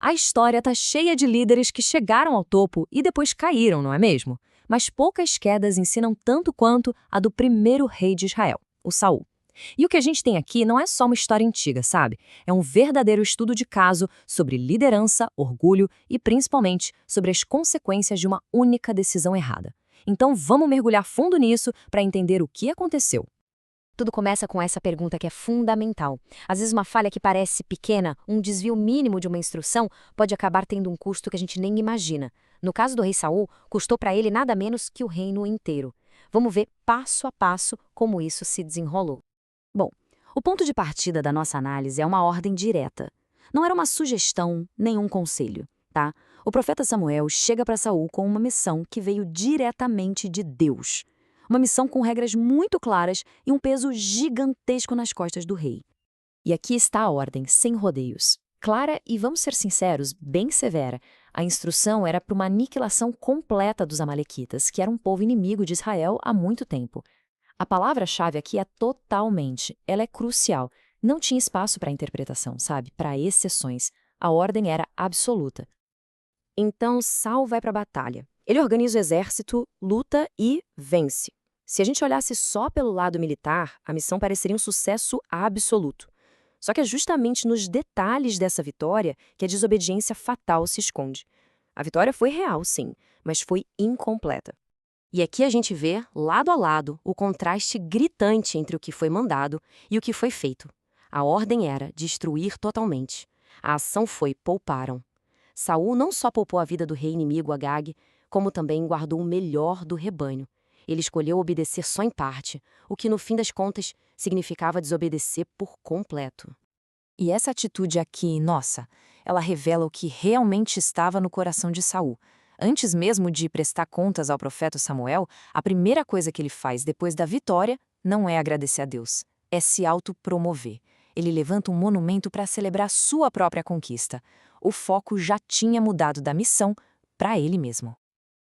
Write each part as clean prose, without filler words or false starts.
A história está cheia de líderes que chegaram ao topo e depois caíram, não é mesmo? Mas poucas quedas ensinam tanto quanto a do primeiro rei de Israel, o Saul. E o que a gente tem aqui não é só uma história antiga, sabe? É um verdadeiro estudo de caso sobre liderança, orgulho e, principalmente, sobre as consequências de uma única decisão errada. Então vamos mergulhar fundo nisso para entender o que aconteceu. Tudo começa com essa pergunta que é fundamental. Às vezes uma falha que parece pequena, um desvio mínimo de uma instrução, pode acabar tendo um custo que a gente nem imagina. No caso do rei Saul, custou para ele nada menos que o reino inteiro. Vamos ver passo a passo como isso se desenrolou. Bom, o ponto de partida da nossa análise é uma ordem direta. Não era uma sugestão, nem um conselho, tá? O profeta Samuel chega para Saul com uma missão que veio diretamente de Deus. Uma missão com regras muito claras e um peso gigantesco nas costas do rei. E aqui está a ordem, sem rodeios. Clara e, vamos ser sinceros, bem severa. A instrução era para uma aniquilação completa dos amalequitas, que era um povo inimigo de Israel há muito tempo. A palavra-chave aqui é totalmente. Ela é crucial. Não tinha espaço para interpretação, sabe? Para exceções. A ordem era absoluta. Então, Saul vai para a batalha. Ele organiza o exército, luta e vence. Se a gente olhasse só pelo lado militar, a missão pareceria um sucesso absoluto. Só que é justamente nos detalhes dessa vitória que a desobediência fatal se esconde. A vitória foi real, sim, mas foi incompleta. E aqui a gente vê, lado a lado, o contraste gritante entre o que foi mandado e o que foi feito. A ordem era destruir totalmente. A ação foi pouparam. Saul não só poupou a vida do rei inimigo Agag, como também guardou o melhor do rebanho. Ele escolheu obedecer só em parte, o que no fim das contas significava desobedecer por completo. E essa atitude aqui, nossa, ela revela o que realmente estava no coração de Saul. Antes mesmo de prestar contas ao profeta Samuel, a primeira coisa que ele faz depois da vitória não é agradecer a Deus, é se autopromover. Ele levanta um monumento para celebrar sua própria conquista. O foco já tinha mudado da missão para ele mesmo.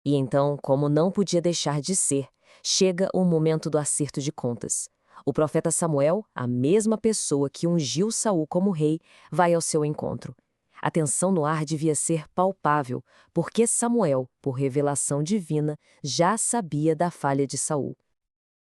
E então, como não podia deixar de ser, chega o momento do acerto de contas. O profeta Samuel, a mesma pessoa que ungiu Saul como rei, vai ao seu encontro. A tensão no ar devia ser palpável, porque Samuel, por revelação divina, já sabia da falha de Saul.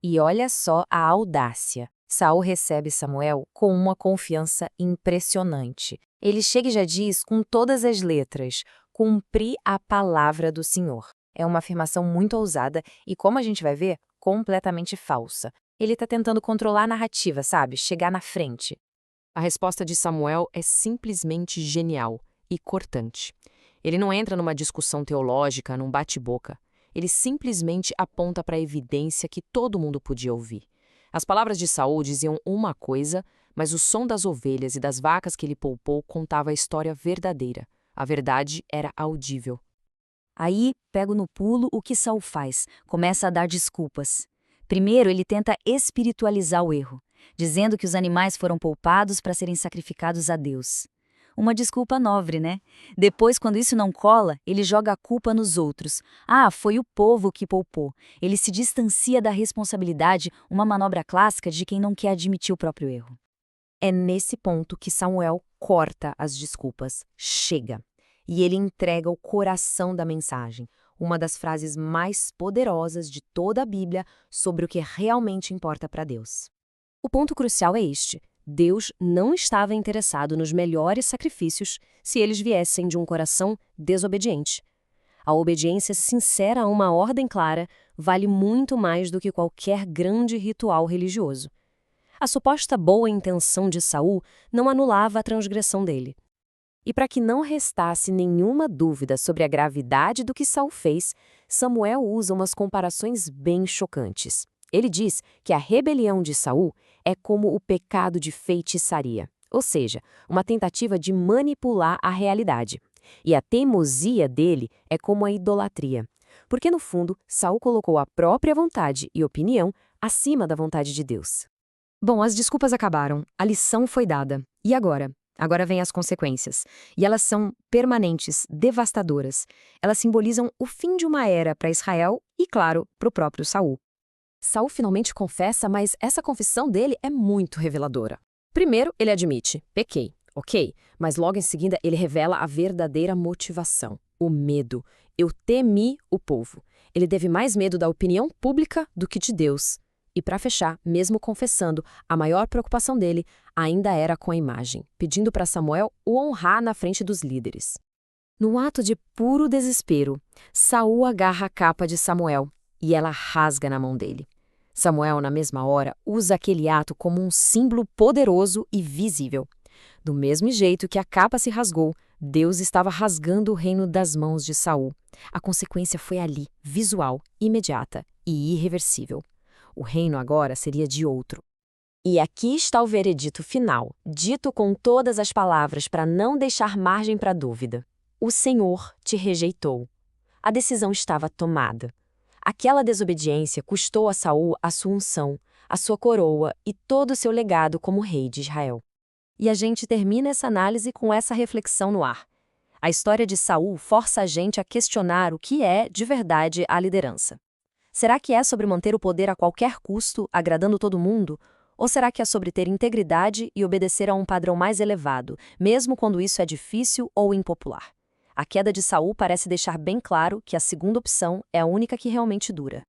E olha só a audácia. Saul recebe Samuel com uma confiança impressionante. Ele chega e já diz com todas as letras: cumpri a palavra do Senhor. É uma afirmação muito ousada e, como a gente vai ver, completamente falsa. Ele está tentando controlar a narrativa, sabe? Chegar na frente. A resposta de Samuel é simplesmente genial e cortante. Ele não entra numa discussão teológica, num bate-boca. Ele simplesmente aponta para a evidência que todo mundo podia ouvir. As palavras de Saul diziam uma coisa, mas o som das ovelhas e das vacas que ele poupou contava a história verdadeira. A verdade era audível. Aí, pego no pulo o que Saul faz. Começa a dar desculpas. Primeiro, ele tenta espiritualizar o erro, dizendo que os animais foram poupados para serem sacrificados a Deus. Uma desculpa nobre, né? Depois, quando isso não cola, ele joga a culpa nos outros. Ah, foi o povo que poupou. Ele se distancia da responsabilidade, uma manobra clássica de quem não quer admitir o próprio erro. É nesse ponto que Samuel corta as desculpas. Chega. E ele entrega o coração da mensagem, uma das frases mais poderosas de toda a Bíblia sobre o que realmente importa para Deus. O ponto crucial é este: Deus não estava interessado nos melhores sacrifícios se eles viessem de um coração desobediente. A obediência sincera a uma ordem clara vale muito mais do que qualquer grande ritual religioso. A suposta boa intenção de Saul não anulava a transgressão dele. E para que não restasse nenhuma dúvida sobre a gravidade do que Saul fez, Samuel usa umas comparações bem chocantes. Ele diz que a rebelião de Saul é como o pecado de feitiçaria, ou seja, uma tentativa de manipular a realidade. E a teimosia dele é como a idolatria, porque no fundo Saul colocou a própria vontade e opinião acima da vontade de Deus. Bom, as desculpas acabaram, a lição foi dada. E agora? Agora vêm as consequências. E elas são permanentes, devastadoras. Elas simbolizam o fim de uma era para Israel e, claro, para o próprio Saul. Saul finalmente confessa, mas essa confissão dele é muito reveladora. Primeiro, ele admite: pequei. Ok, mas logo em seguida ele revela a verdadeira motivação, o medo. Eu temi o povo. Ele teve mais medo da opinião pública do que de Deus. E para fechar, mesmo confessando, a maior preocupação dele ainda era com a imagem, pedindo para Samuel o honrar na frente dos líderes. No ato de puro desespero, Saul agarra a capa de Samuel e ela rasga na mão dele. Samuel, na mesma hora, usa aquele ato como um símbolo poderoso e visível. Do mesmo jeito que a capa se rasgou, Deus estava rasgando o reino das mãos de Saul. A consequência foi ali, visual, imediata e irreversível. O reino agora seria de outro. E aqui está o veredito final, dito com todas as palavras para não deixar margem para dúvida. O Senhor te rejeitou. A decisão estava tomada. Aquela desobediência custou a Saul a sua unção, a sua coroa e todo o seu legado como rei de Israel. E a gente termina essa análise com essa reflexão no ar. A história de Saul força a gente a questionar o que é, de verdade, a liderança. Será que é sobre manter o poder a qualquer custo, agradando todo mundo? Ou será que é sobre ter integridade e obedecer a um padrão mais elevado, mesmo quando isso é difícil ou impopular? A queda de Saul parece deixar bem claro que a segunda opção é a única que realmente dura.